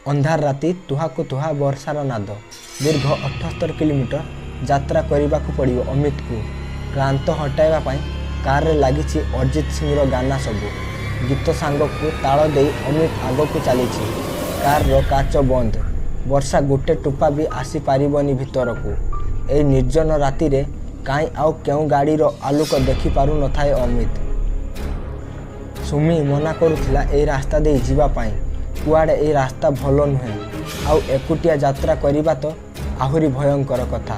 अंधार राति तुहाको तुहा वर्षार नाद दीर्घ 78 किलोमीटर यात्रा करने पड़ो अमित को। क्लांत हटाइवाई कार रे लगी अरिजित सिंह गाना सबू गीत सांग को ताल दे अमित आग को चली कार रो काच बंद। वर्षा गोटे टोपा भी आसी पारिबनी भितर को। ए निर्जन राति रे काई आउ क्यों गाड़ी रो आलोक देखि पारु नथाए अमित। सुमी मना करुथिला ए रास्ता दे जीवा पाई। कुआड़े ए रास्ता भल नुहे आउ एकुटिया यात्रा करिबा तो आहुरी भयंकर कथा।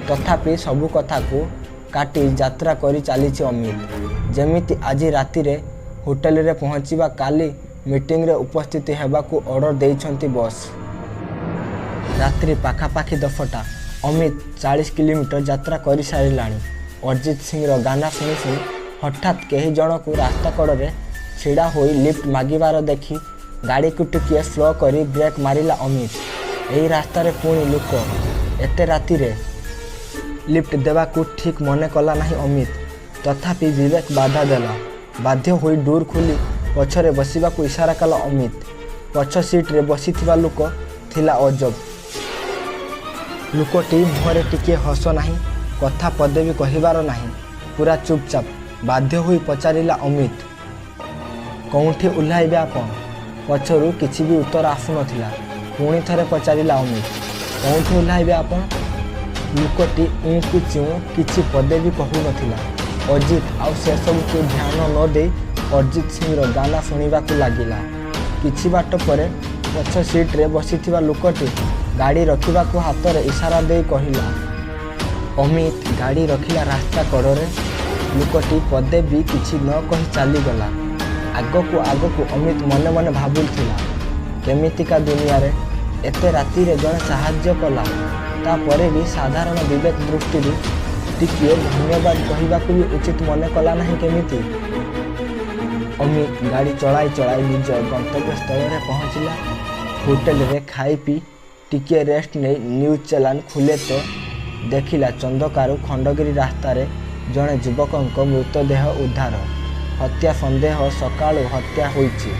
तथापि सबु कथा को काटी यात्रा करी चली अमित। जेमिति आज राति रे होटेल रे पहुँचवा काली मीटिंग रे उपस्थित हेबा को ऑर्डर देइछंती बॉस। रात्रि पाखापाखि 10टा। अमित 40 किलोमीटर यात्रा कर सारिलाणी। अरिजित सिंह गाना शुणी शुणी हठात कई जन को रास्ता कड़े छिड़ा हो लिफ्ट मागिबार देखि गाड़ी को टिके स्लो करी ब्रेक मारिला अमित। यही रास्ता रे पुणी लोक एते राति रे लिफ्ट देवा को ठीक मने कला नहीं अमित। तथापि विवेक बाधा देला। बाध्य होई डोर खोली पछरे बसिबा को इशारा कला अमित। पछ सीट रे बसिथिबा लोक थिला अजब। लोकटी मुहरे टिके हस नहीं, कथा पदे भी कहिबार नहीं, पूरा चुपचाप। बाध्य होई पचारिला अमित कौठी उल्लाइबे आपण। पछरु किछि भी उत्तर आसु नथिला। पुणी थरे पचारिला अमित कौठी उल्लाइबे आपण। लोकटी ऊँकु चिऊँ किछि पदे भी कहु नथिला। अजित आउ से सब के ध्यान न दे अरिजित सिंह गाना शुणा लगिला। किछि बाट पर पछ सीट रे बसिथिबा लोकटी गाड़ी रखिबा को हाथ रे इशारा दे कहिला। अमित गाड़ी रखिला रास्ता कड़े। लोकटी पदे भी किछि न कहि चली गला। आग को अमित मने मने भाबुथिला केमितिका दुनिया रे एते राति रे जने सहाय्य कला। तापरे भी साधारण विवेक दृष्टि टिके धन्यवाद कहवाक भी उचित मन कला नहीं केमिति। अमित गाड़ी चलाई चलाई निज गंतव्य स्थल रे पहुँचला। होटेल रे खाई पी टिके रेस्ट नहीं न्यूज चैनल खुले तो देखिला चंदकारु खंडगिरी रास्ता रे जड़े युवक मृतदेह उद्धार। हत्या संदेह सकाळु हत्या होईछि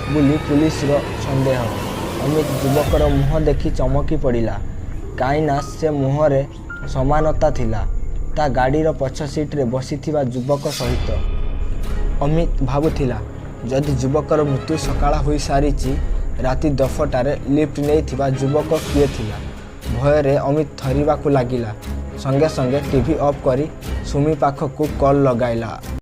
बुली पुलिस रो संदेह। अमित युवकर मुह देखि चमकी पड़िला काईना से मुहरे समानता थिला ता गाड़ी रो पछ सीट रे बसिथिबा युवक सहित। अमित भाबुथिला जदि युवकर मृत्यु सकाळ होई सारिछि राति 10टारे लिफ्ट नहीं थिबा युवक किए थिला। भय रे अमित थरिबा को लागिला। संगे संगे टीवी ऑफ करी सुमी पाख को कॉल लगाइला।